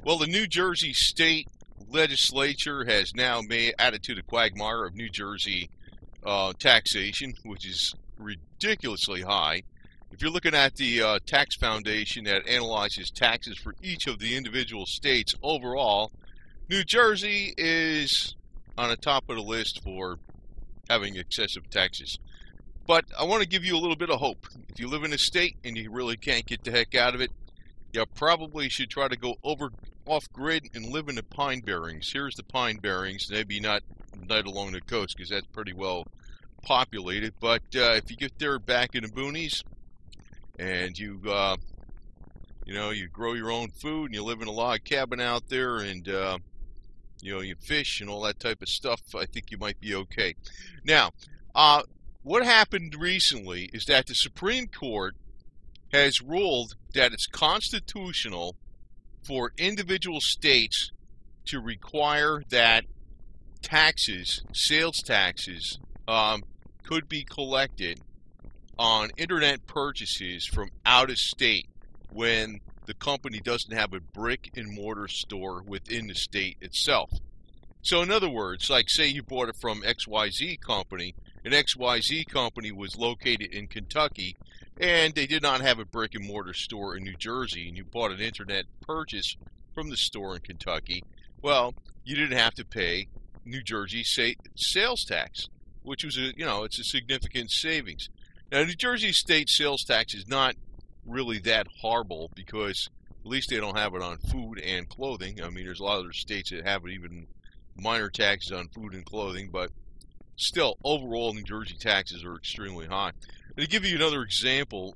Well, the New Jersey state legislature has now added to the quagmire of New Jersey taxation, which is ridiculously high. If you're looking at the tax foundation that analyzes taxes for each of the individual states overall, New Jersey is on the top of the list for having excessive taxes. But I want to give you a little bit of hope. If you live in a state and you really can't get the heck out of it, you probably should try to go off-grid and live in the Pine Barrens. Here's the Pine Barrens. Maybe not along the coast because that's pretty well populated. But if you get there back in the boonies and you grow your own food and you live in a log cabin out there and you fish and all that type of stuff, I think you might be okay. Now, what happened recently is that the Supreme Court has ruled that it's constitutional for individual states to require that taxes, sales taxes, could be collected on internet purchases from out of state when the company doesn't have a brick and mortar store within the state itself. So in other words, like say you bought it from XYZ company, and XYZ company was located in Kentucky, and they did not have a brick and mortar store in New Jersey, and you bought an internet purchase from the store in Kentucky, well, you didn't have to pay New Jersey sales tax, which was it's a significant savings. Now, New Jersey state sales tax is not really that horrible because at least they don't have it on food and clothing. I mean, there's a lot of other states that have even minor taxes on food and clothing, but still, overall, New Jersey taxes are extremely high. And to give you another example,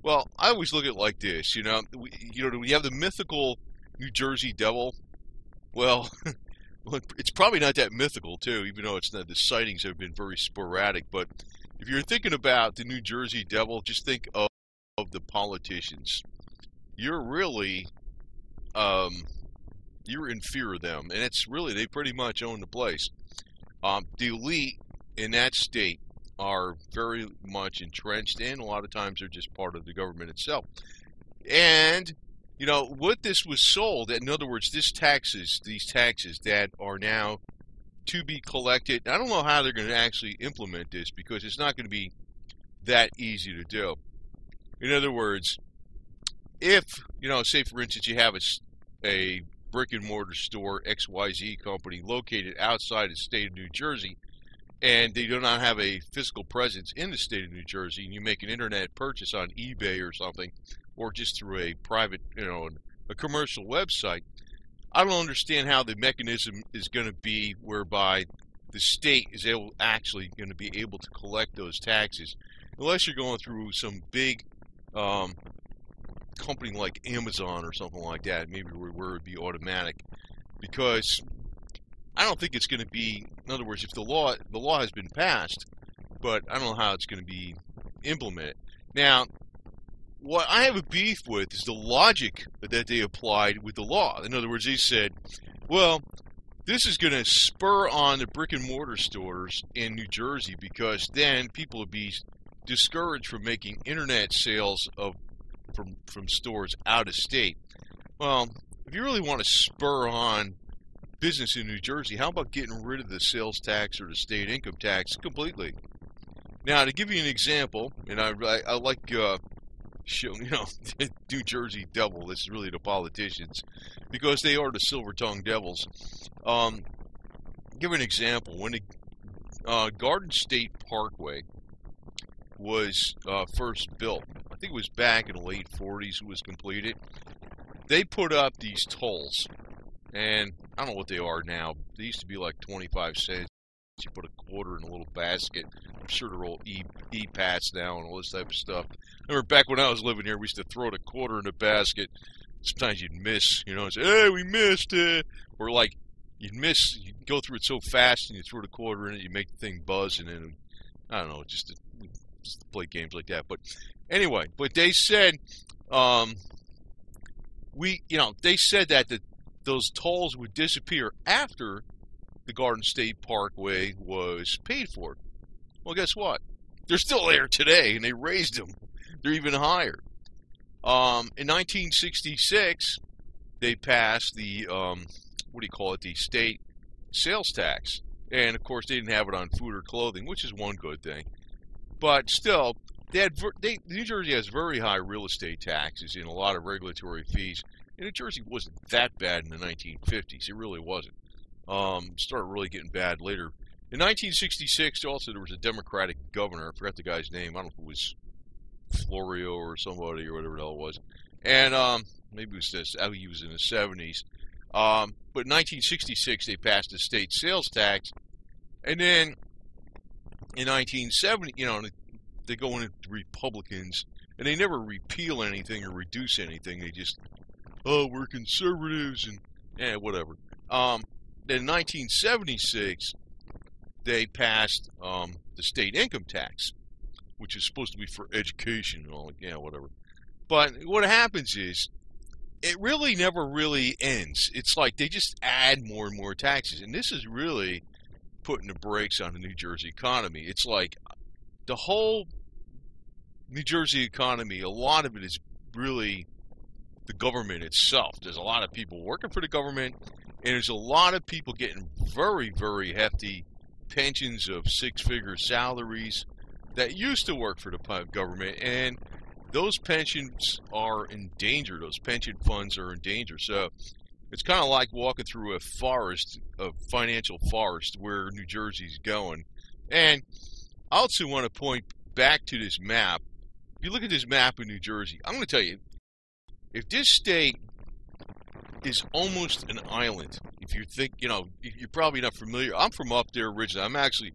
well, I always look at it like this. Do we have the mythical New Jersey devil? Well, it's probably not that mythical, too, even though it's not. The sightings have been very sporadic. But if you're thinking about the New Jersey devil, just think of the politicians. You're really, you're in fear of them, and it's really, they pretty much own the place. The elite in that state are very much entrenched, and a lot of times they're just part of the government itself. And what this was sold, in other words, these taxes that are now to be collected, I don't know how they're going to actually implement this because it's not going to be that easy to do. In other words, if, say for instance you have a brick and mortar store, XYZ company, located outside the state of New Jersey, and they do not have a fiscal presence in the state of New Jersey, and you make an internet purchase on eBay or something, or just through a private, a commercial website, I don't understand how the mechanism is going to be whereby the state is actually going to be able to collect those taxes, unless you're going through some big company like Amazon or something like that, maybe where it would be automatic, because I don't think it's going to be, in other words, if the law has been passed, but I don't know how it's going to be implemented. Now, what I have a beef with is the logic that they applied with the law. In other words, they said, well, this is going to spur on the brick and mortar stores in New Jersey because then people would be discouraged from making internet sales from stores out of state. Well, if you really want to spur on business in New Jersey, how about getting rid of the sales tax or the state income tax completely? Now, to give you an example, and I like New Jersey devil, this is really the politicians, because they are the silver-tongued devils. Give an example. When the Garden State Parkway was first built, I think it was back in the late 40s it was completed, they put up these tolls, and I don't know what they are now. They used to be like 25 cents. You put a quarter in a little basket. I'm sure they're all e-pats now and all this type of stuff. I remember back when I was living here, we used to throw the quarter in the basket. Sometimes you'd miss, and say, hey, we missed it. Or like, you'd go through it so fast and you throw the quarter in it, you make the thing buzz, and then, I don't know, just to play games like that. But anyway, but they said, they said that those tolls would disappear after the Garden State Parkway was paid for. Well, guess what? They're still there today, and they raised them. They're even higher. In 1966, they passed the what do you call it? The state sales tax, and of course they didn't have it on food or clothing, which is one good thing. But still, New Jersey has very high real estate taxes and a lot of regulatory fees. And New Jersey wasn't that bad in the 1950s. It really wasn't. Started really getting bad later. In 1966, also there was a Democratic governor. I forgot the guy's name. I don't know if it was Florio or somebody or whatever the hell it was. And maybe it was this. He was in the 70s. But in 1966, they passed a state sales tax. And then in 1970, they go into Republicans, and they never repeal anything or reduce anything. They just, we're conservatives and whatever. Then in 1976, they passed the state income tax, which is supposed to be for education and all, whatever. But what happens is, it really never really ends. It's like they just add more and more taxes, and this is really putting the brakes on the New Jersey economy. It's like the whole New Jersey economy, a lot of it is really the government itself. There's a lot of people working for the government, and there's a lot of people getting very, very hefty pensions of six-figure salaries that used to work for the government, and those pensions are in danger. Those pension funds are in danger. So it's kind of like walking through a forest, a financial forest, where New Jersey's going. And I also want to point back to this map. If you look at this map of New Jersey, I'm going to tell you, if this state is almost an island, if you think, you're probably not familiar. I'm from up there originally.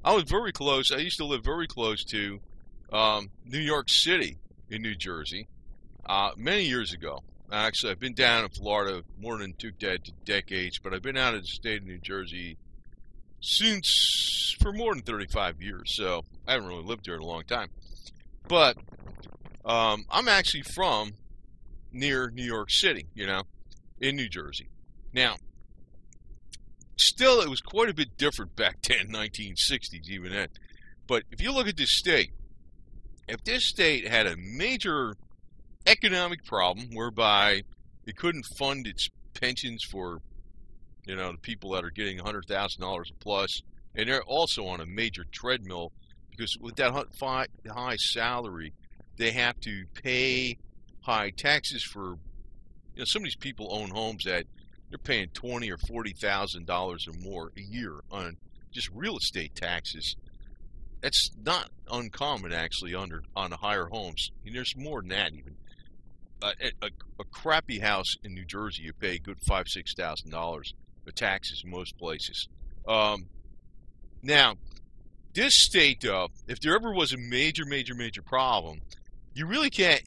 I was very close. I used to live very close to New York City in New Jersey many years ago. Actually, I've been down in Florida more than 2 decades, but I've been out of the state of New Jersey for more than 35 years, so I haven't really lived there in a long time. But I'm actually from near New York City, in New Jersey. Now, still, it was quite a bit different back then, 1960s, even then. But if you look at this state, if this state had a major economic problem whereby it couldn't fund its pensions for, the people that are getting $100,000 plus, and they're also on a major treadmill because with that high salary, they have to pay high taxes for, some of these people own homes that they're paying $20,000 or $40,000 or more a year on just real estate taxes. That's not uncommon, actually, on the higher homes. There's more than that, even. A crappy house in New Jersey, you pay a good $5,000-$6,000 for taxes in most places. Now, this state, though, if there ever was a major problem, you really can't.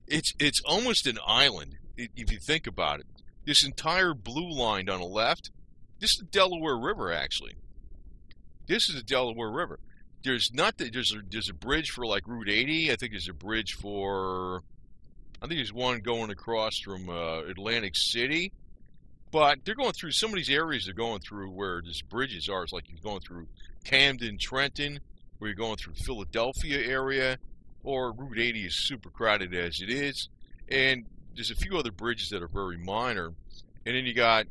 It's almost an island if you think about it. This entire blue line on the left, this is the Delaware River, actually. This is the Delaware River. There's a bridge for like Route 80. I think there's a bridge there's one going across from Atlantic City. But they're going through some of these areas they're going through where these bridges are. It's like you're going through Camden, Trenton, where you're going through Philadelphia area, or Route 80 is super crowded as it is. And there's a few other bridges that are very minor. And then you got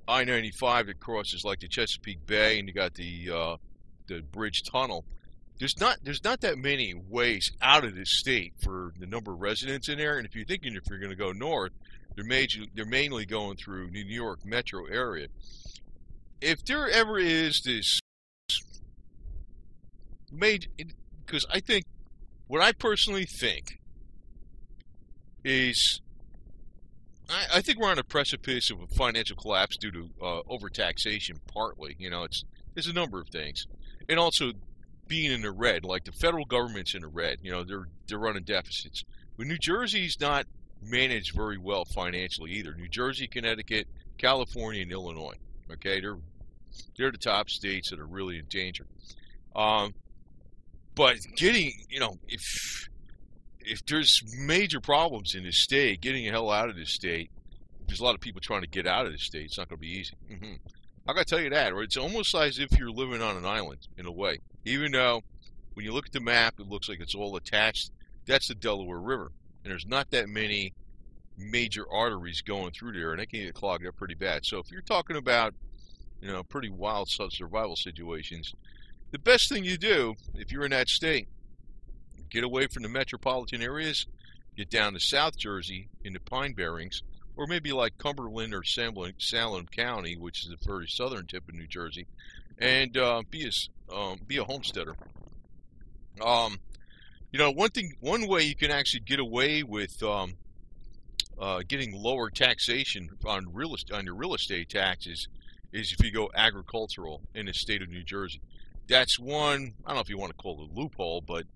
I-95 that crosses like the Chesapeake Bay, and you got the bridge tunnel. There's not that many ways out of this state for the number of residents in there. And if you're thinking if you're going to go north, they're mainly going through New York metro area. If there ever is this major, because I think what I personally think is, I think we're on a precipice of a financial collapse due to overtaxation. Partly, there's a number of things, and also being in the red. Like the federal government's in the red. They're running deficits. But New Jersey's not managed very well financially either. New Jersey, Connecticut, California, and Illinois. Okay, they're the top states that are really in danger. But getting, if there's major problems in this state, getting the hell out of this state, there's a lot of people trying to get out of this state. It's not going to be easy. I got to tell you that, right? It's almost as if you're living on an island in a way. Even though when you look at the map, it looks like it's all attached. That's the Delaware River. and there's not that many major arteries going through there, and they can get clogged up pretty bad. So if you're talking about, pretty wild survival situations, the best thing you do if you're in that state, get away from the metropolitan areas, get down to South Jersey in the Pine Barrens, or maybe like Cumberland or Salem County, which is the very southern tip of New Jersey, and be a homesteader. One way you can actually get away with getting lower taxation on your real estate taxes is if you go agricultural in the state of New Jersey. That's one, I don't know if you want to call it a loophole, but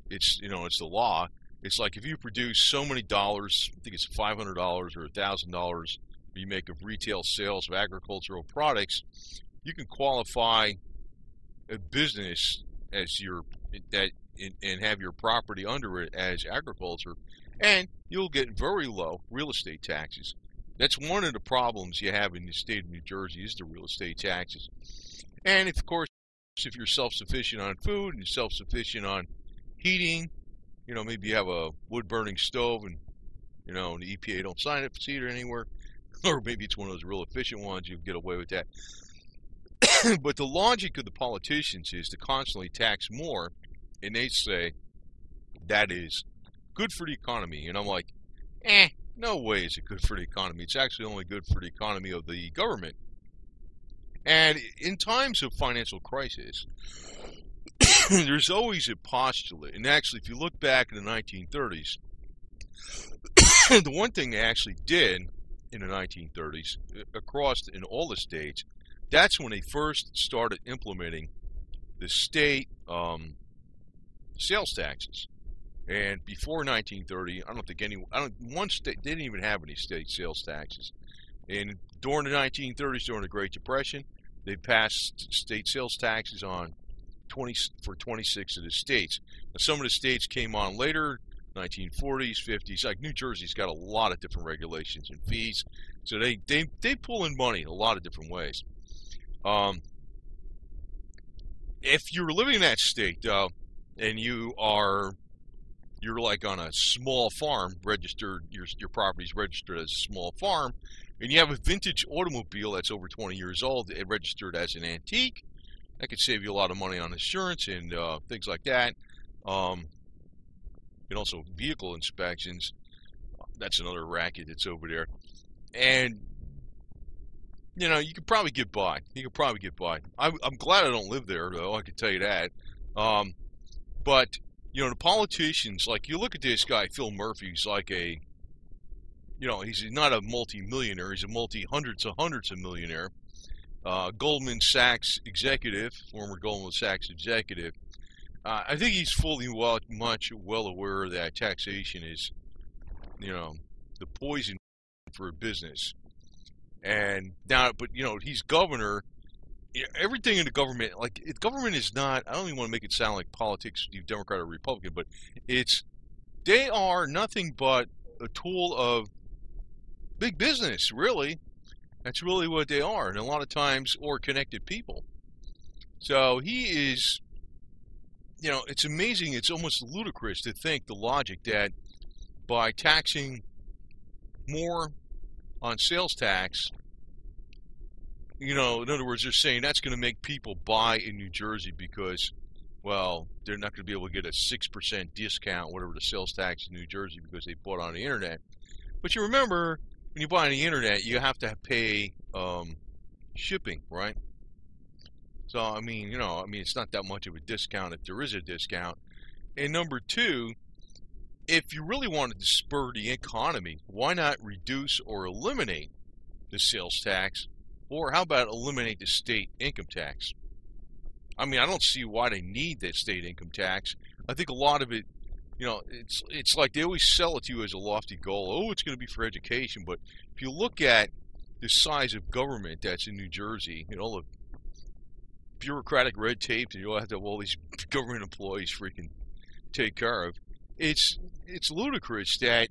it's the law. It's like if you produce so many dollars, I think it's $500 or $1,000 you make of retail sales of agricultural products, you can qualify a business as and have your property under it as agriculture, and you'll get very low real estate taxes. That's one of the problems you have in the state of New Jersey is the real estate taxes. And of course, if you're self-sufficient on food and self-sufficient on heating, maybe you have a wood-burning stove and, the EPA don't sign it for cedar anywhere, or maybe it's one of those real efficient ones, you get away with that. But the logic of the politicians is to constantly tax more, and they say that is good for the economy. And I'm like, no way is it good for the economy. It's actually only good for the economy of the government. And in times of financial crisis, there's always a postulate. And actually, if you look back in the 1930s, the one thing they actually did in the 1930s, in all the states, that's when they first started implementing the state sales taxes. And before 1930, one state didn't even have any state sales taxes. And during the 1930s, during the Great Depression, they passed state sales taxes on 26 of the states. Now, some of the states came on later, 1940s, 50s. Like New Jersey's got a lot of different regulations and fees, so they pull in money in a lot of different ways. If you're living in that state, though, and you're like on a small farm, registered, your property's registered as a small farm, and you have a vintage automobile that's over 20 years old, registered as an antique, that could save you a lot of money on insurance and things like that. And also vehicle inspections. That's another racket that's over there. And, you could probably get by. I'm glad I don't live there, though, I can tell you that. But, the politicians, like, you look at this guy, Phil Murphy, he's like he's not a multi-millionaire, he's a hundreds of millionaire. Goldman Sachs executive, former Goldman Sachs executive. I think he's much well aware that taxation is, the poison for a business. And now, but he's governor. Everything in the government, like government is not. I don't even want to make it sound like politics, Democrat or Republican, but they are nothing but a tool of big business. Really, that's really what they are, and a lot of times, or connected people. So he is. It's amazing. It's almost ludicrous to think the logic that by taxing more on sales tax, in other words, they're saying that's going to make people buy in New Jersey because, well, they're not going to be able to get a 6% discount, whatever the sales tax in New Jersey, because they bought on the internet. But you remember, when you buy on the internet, you have to pay shipping, right? So, I mean, it's not that much of a discount if there is a discount. And number two, if you really wanted to spur the economy, why not reduce or eliminate the sales tax? Or how about eliminate the state income tax? I mean, I don't see why they need that state income tax. I think a lot of it, it's like they always sell it to you as a lofty goal. Oh, it's going to be for education. But if you look at the size of government that's in New Jersey, the bureaucratic red tape that you'll have to have all these government employees freaking take care of, it's ludicrous that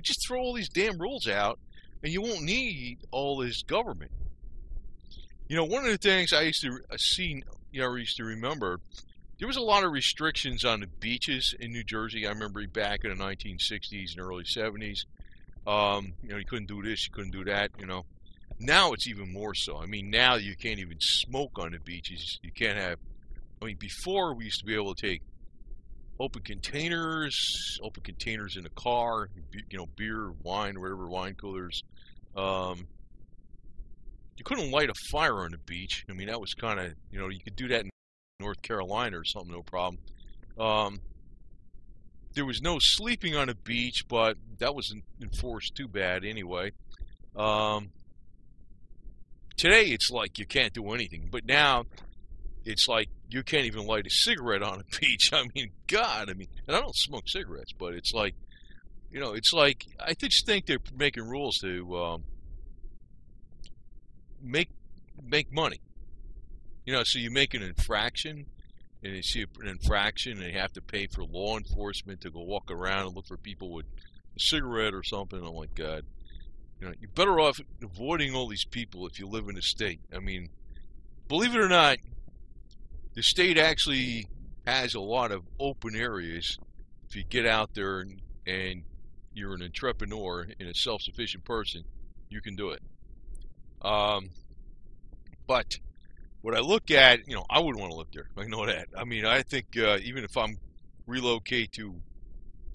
just throw all these damn rules out and you won't need all this government. One of the things I used to remember there was a lot of restrictions on the beaches in New Jersey. I remember back in the 1960s and early 70s. You couldn't do this, you couldn't do that. Now it's even more so. I mean, now you can't even smoke on the beaches. You can't have, before we used to be able to take open containers in the car, beer, wine, whatever, wine coolers. You couldn't light a fire on the beach. I mean, that was kind of, you could do that in North Carolina or something, no problem. There was no sleeping on the beach, but that wasn't enforced too bad anyway. Today it's like you can't do anything, but now it's like you can't even light a cigarette on a beach. I mean, God, and I don't smoke cigarettes, but it's like, I just think they're making rules to make money. So you make an infraction, and you see an infraction, and you have to pay for law enforcement to go walk around and look for people with a cigarette or something. Oh my God. You're better off avoiding all these people if you live in a state. I mean, believe it or not, the state actually has a lot of open areas. If you get out there and you're an entrepreneur and a self-sufficient person, you can do it. But what I look at, I wouldn't want to live there. I know that. I mean, I think even if I'm relocate to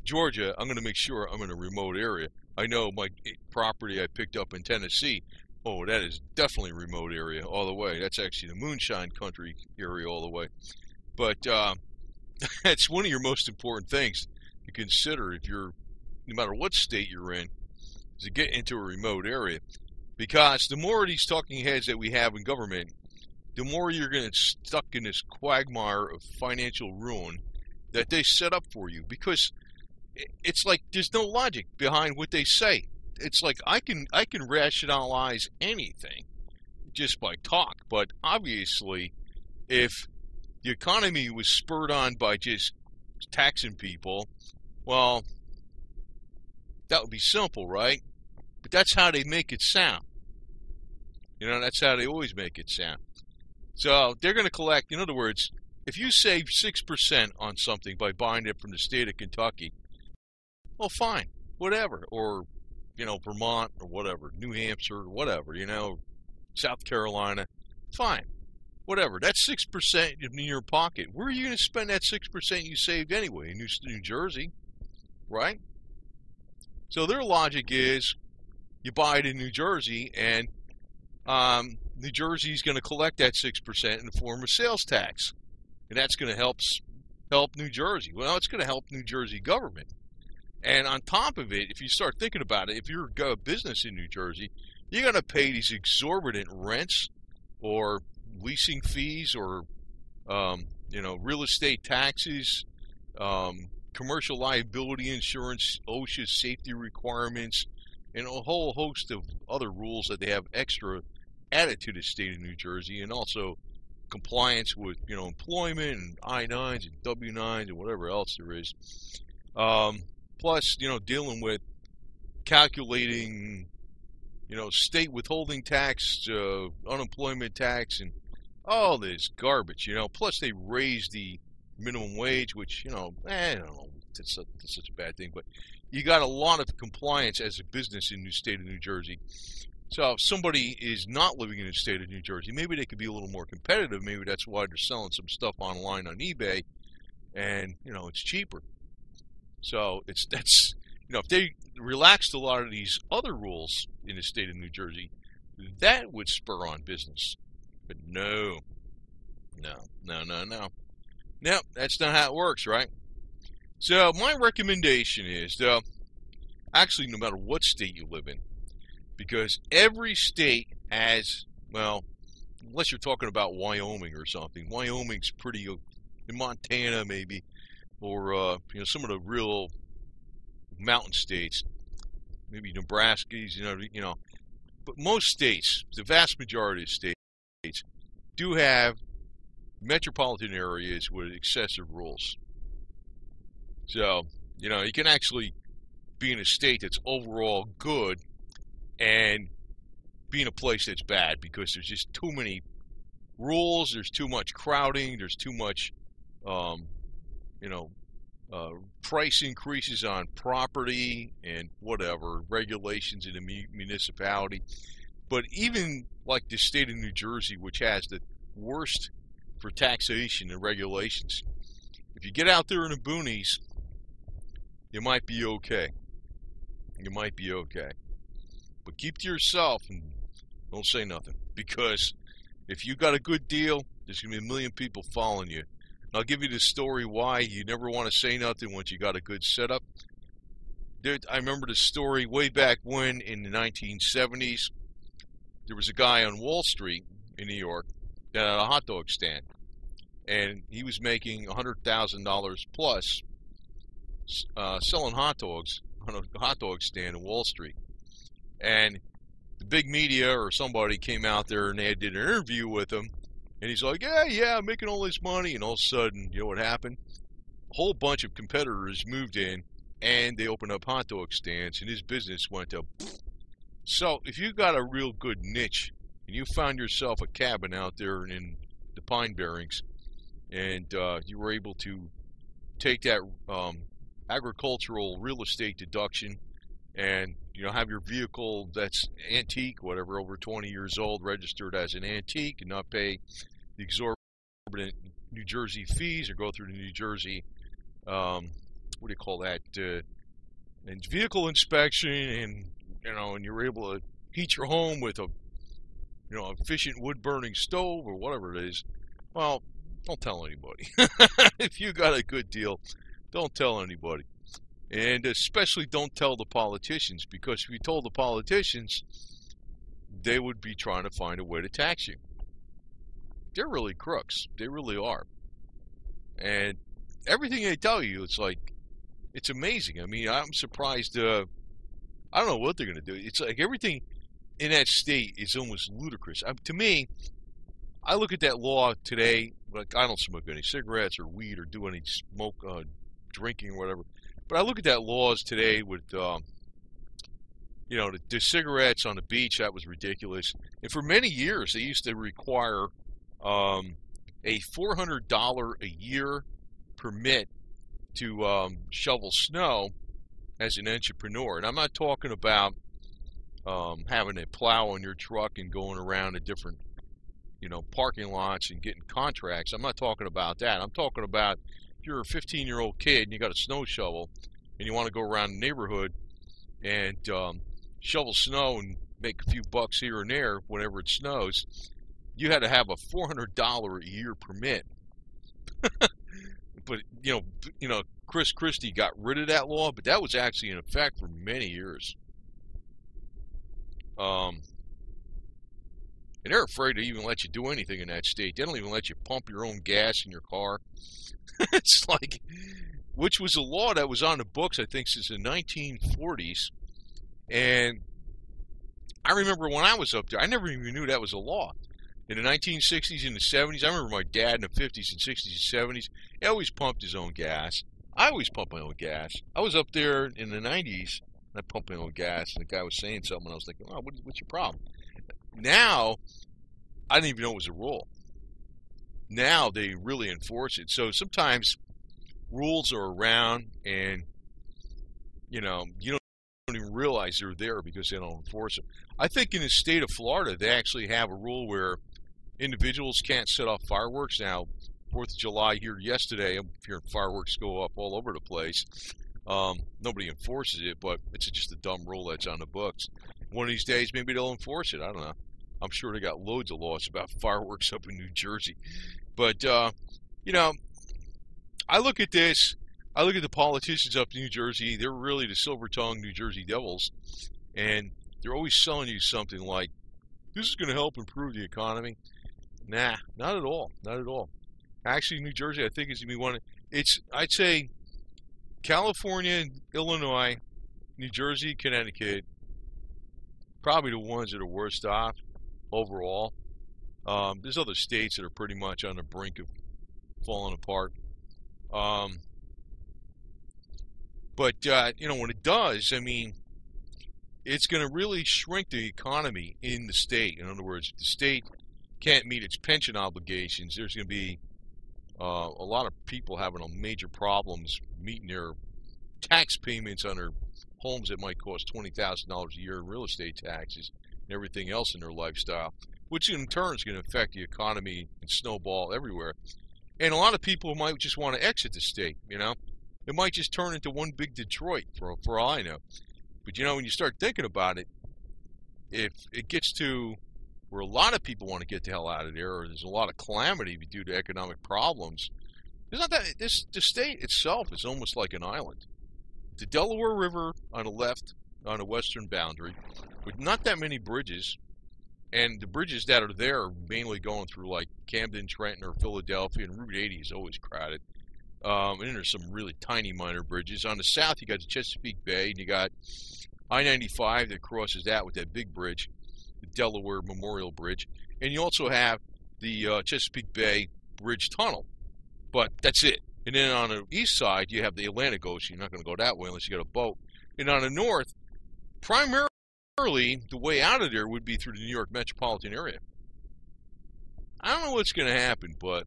Georgia, I'm going to make sure I'm in a remote area. I know my property I picked up in Tennessee, that is definitely a remote area all the way. That's actually the moonshine country area all the way. But that's one of your most important things to consider if you're, no matter what state you're in, is to get into a remote area. Because the more of these talking heads that we have in government, the more you're going to get stuck in this quagmire of financial ruin that they set up for you. Because it's like there's no logic behind what they say. It's like I can rationalize anything just by talk, but obviously if the economy was spurred on by just taxing people, well, that would be simple, right? But that's how they make it sound. That's how they always make it sound. So they're going to collect, in other words, if you save 6% on something by buying it from the state of Kentucky, well, fine, whatever, or, Vermont or whatever, New Hampshire, whatever, South Carolina, fine, whatever. That's 6% in your pocket. Where are you going to spend that 6% you saved anyway? In New Jersey, right? So their logic is you buy it in New Jersey, and New Jersey is going to collect that 6% in the form of sales tax, and that's going to help New Jersey. Well, it's going to help New Jersey government. And on top of it, if you start thinking about it, if you're a business in New Jersey, you're going to pay these exorbitant rents or leasing fees or, real estate taxes, commercial liability insurance, OSHA safety requirements, and a whole host of other rules that they have extra added to the state of New Jersey, and also compliance with, employment and I-9s and W-9s and whatever else there is. Plus, dealing with calculating, state withholding tax, unemployment tax, and all this garbage, Plus, they raised the minimum wage, which, I don't know, it's such a bad thing, but you got a lot of compliance as a business in the state of New Jersey. So if somebody is not living in the state of New Jersey, maybe they could be a little more competitive. Maybe that's why they're selling some stuff online on eBay, and, it's cheaper. So if they relaxed a lot of these other rules in the state of New Jersey, that would spur on business. But no, that's not how it works, right? So my recommendation is, actually, no matter what state you live in, because every state has, well, unless you're talking about Wyoming or something, Wyoming's pretty, in Montana maybe, or some of the real mountain states, maybe Nebraska's, but most states, the vast majority of states, do have metropolitan areas with excessive rules. So, you can actually be in a state that's overall good and be in a place that's bad because there's just too many rules, there's too much crowding, there's too much um, you know, price increases on property and whatever, regulations in the municipality. But even like the state of New Jersey, which has the worst for taxation and regulations, if you get out there in the boonies, you might be okay. You might be okay. But keep to yourself and don't say nothing. Because if you got a good deal, there's going to be a million people following you. I'll give you the story why you never want to say nothing once you got a good setup. I remember the story way back when in the 1970s. There was a guy on Wall Street in New York that had a hot dog stand. And he was making $100,000 plus selling hot dogs on a hot dog stand in Wall Street. And the big media or somebody came out there and they did an interview with him. And he's like, yeah, I'm making all this money. And all of a sudden, you know what happened? A whole bunch of competitors moved in and they opened up hot dog stands and his business went up. So if you got a real good niche and you found yourself a cabin out there in the Pine Barrens and you were able to take that agricultural real estate deduction and have your vehicle that's antique, whatever, over 20 years old, registered as an antique and not pay the exorbitant New Jersey fees or go through the New Jersey, what do you call that, and vehicle inspection, and and you're able to heat your home with a efficient wood burning stove or whatever it is. Well, don't tell anybody. If you got a good deal, don't tell anybody. And especially don't tell the politicians, because if you told the politicians, they would be trying to find a way to tax you. They're really crooks. They really are. And everything they tell you, it's amazing. I mean, I'm surprised. I don't know what they're going to do. It's like everything in that state is almost ludicrous. To me, I look at that law today, like I don't smoke any cigarettes or weed or do any drinking or whatever. But I look at that laws today with, the cigarettes on the beach. That was ridiculous. And for many years, they used to require a $400 a year permit to shovel snow as an entrepreneur. And I'm not talking about having a plow on your truck and going around to different, parking lots and getting contracts. I'm not talking about that. I'm talking about if you're a 15-year-old kid and you got a snow shovel and you want to go around the neighborhood and shovel snow and make a few bucks here and there whenever it snows, you had to have a $400 a year permit. But Chris Christie got rid of that law, but that was actually in effect for many years. And they're afraid to even let you do anything in that state. They don't even let you pump your own gas in your car. It's like, which was a law that was on the books, I think, since the 1940s. And I remember when I was up there, I never even knew that was a law. In the 1960s and the 70s, I remember my dad in the 50s and 60s and 70s, he always pumped his own gas. I always pump my own gas. I was up there in the 90s, and I pumped my own gas, and the guy was saying something, and I was thinking, oh, what's your problem? Now, I didn't even know it was a rule. Now they really enforce it. So sometimes rules are around, and you don't even realize they're there because they don't enforce them. I think in the state of Florida, they actually have a rule where individuals can't set off fireworks. Now, 4th of July here yesterday, I'm hearing fireworks go up all over the place. Nobody enforces it, but it's just a dumb rule that's on the books. One of these days, maybe they'll enforce it. I don't know. I'm sure they got loads of laws about fireworks up in New Jersey. But, I look at this. I look at the politicians up in New Jersey. They're really the silver-tongued New Jersey devils. And they're always selling you something like, this is going to help improve the economy. Nah, not at all. Not at all. Actually, New Jersey, I think, is going to be one. I'd say California, Illinois, New Jersey, Connecticut, probably the ones that are worst off overall. There's other states that are pretty much on the brink of falling apart. But when it does, I mean, it's going to really shrink the economy in the state. In other words, if the state can't meet its pension obligations, there's going to be A lot of people having major problems meeting their tax payments on their homes that might cost $20,000 a year in real estate taxes and everything else in their lifestyle, which in turn is going to affect the economy and snowball everywhere. And a lot of people might just want to exit the state, you know. It might just turn into one big Detroit, for all I know. But, you know, when you start thinking about it, if it gets to where a lot of people want to get the hell out of there, or there's a lot of calamity due to economic problems, there's not that, the state itself is almost like an island. The Delaware River on the left, on the western boundary, with not that many bridges, and the bridges that are there are mainly going through like Camden, Trenton, or Philadelphia, and Route 80 is always crowded. And then there's some really tiny minor bridges. On the south, you got the Chesapeake Bay, and you got I-95 that crosses that with that big bridge, the Delaware Memorial Bridge. And you also have the Chesapeake Bay Bridge Tunnel. But that's it. And then on the east side, you have the Atlantic Ocean. You're not going to go that way unless you got a boat. And on the north, primarily the way out of there would be through the New York metropolitan area. I don't know what's going to happen, but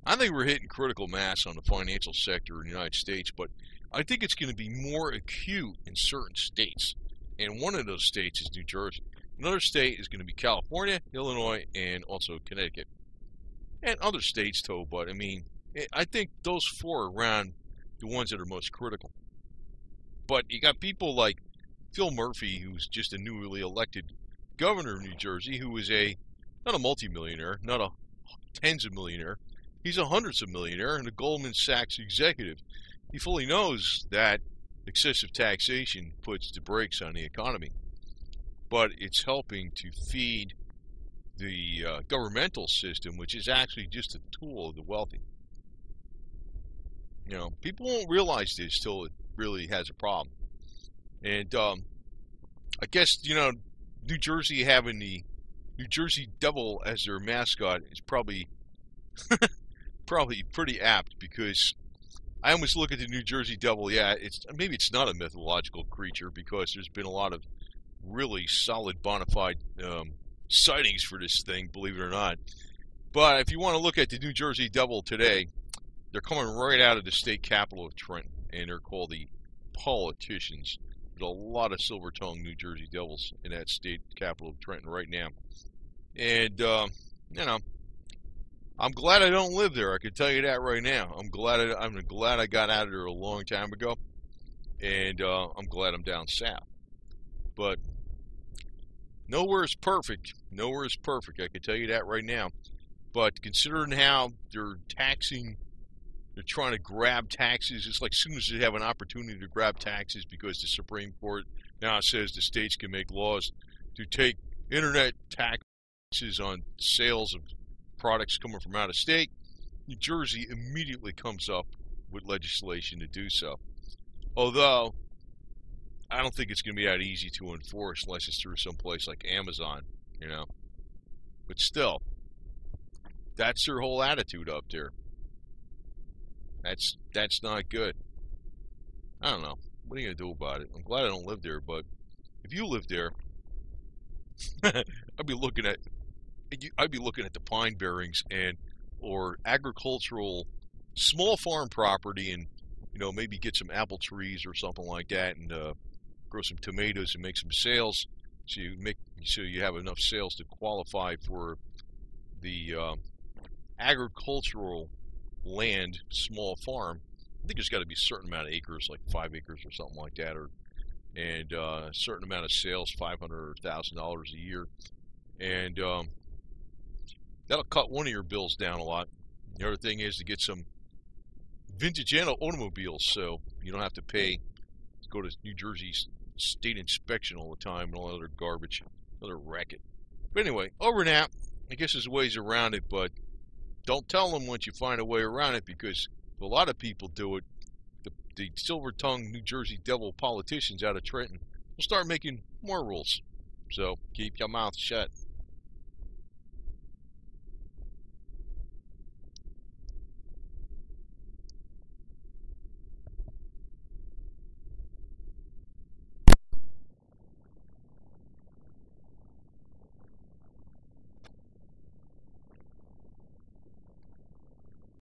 I think we're hitting critical mass on the financial sector in the United States, but I think it's going to be more acute in certain states. And one of those states is New Jersey. Another state is going to be California, Illinois, and also Connecticut. And other states too, but I mean, I think those four are around the ones that are most critical. But you got people like Phil Murphy, who's just a newly elected governor of New Jersey, who is not a multimillionaire, not a tens of millionaire. He's a hundreds of millionaire and a Goldman Sachs executive. He fully knows that excessive taxation puts the brakes on the economy, but it's helping to feed the governmental system, which is actually just a tool of the wealthy. You know, people won't realize this till it really has a problem. And I guess, you know, New Jersey having the New Jersey Devil as their mascot is probably probably pretty apt, because I almost look at the New Jersey Devil, yeah, maybe it's not a mythological creature, because there's been a lot of really solid bona fide sightings for this thing, believe it or not. But if you want to look at the New Jersey Devil today, they're coming right out of the state capital of Trenton, and they're called the politicians. There's a lot of silver-tongued New Jersey Devils in that state capital of Trenton right now. And, you know, I'm glad I don't live there. I can tell you that right now. I'm glad I got out of there a long time ago, and I'm glad I'm down south. But nowhere is perfect. Nowhere is perfect. I can tell you that right now. But considering how they're trying to grab taxes. It's like as soon as they have an opportunity to grab taxes, because the Supreme Court now says the states can make laws to take internet taxes on sales of products coming from out of state, New Jersey immediately comes up with legislation to do so. Although, I don't think it's going to be that easy to enforce unless it's through some place like Amazon, you know. But still, that's their whole attitude up there. That's not good. I don't know. What are you going to do about it? I'm glad I don't live there, but if you live there, I'd be looking at the pine barrens or agricultural small farm property, and you know, maybe get some apple trees or something like that, and grow some tomatoes and make some sales, so you have enough sales to qualify for the agricultural land small farm. I think there's got to be a certain amount of acres, like 5 acres or something like that, and a certain amount of sales, $500 or $1,000 a year, and that'll cut one of your bills down a lot. The other thing is to get some vintage automobiles, so you don't have to go to New Jersey's state inspection all the time and all that other garbage, other racket. But anyway, over and out. I guess there's ways around it, but don't tell them once you find a way around it, because if a lot of people do it, the silver-tongued New Jersey Devil politicians out of Trenton will start making more rules. So keep your mouth shut.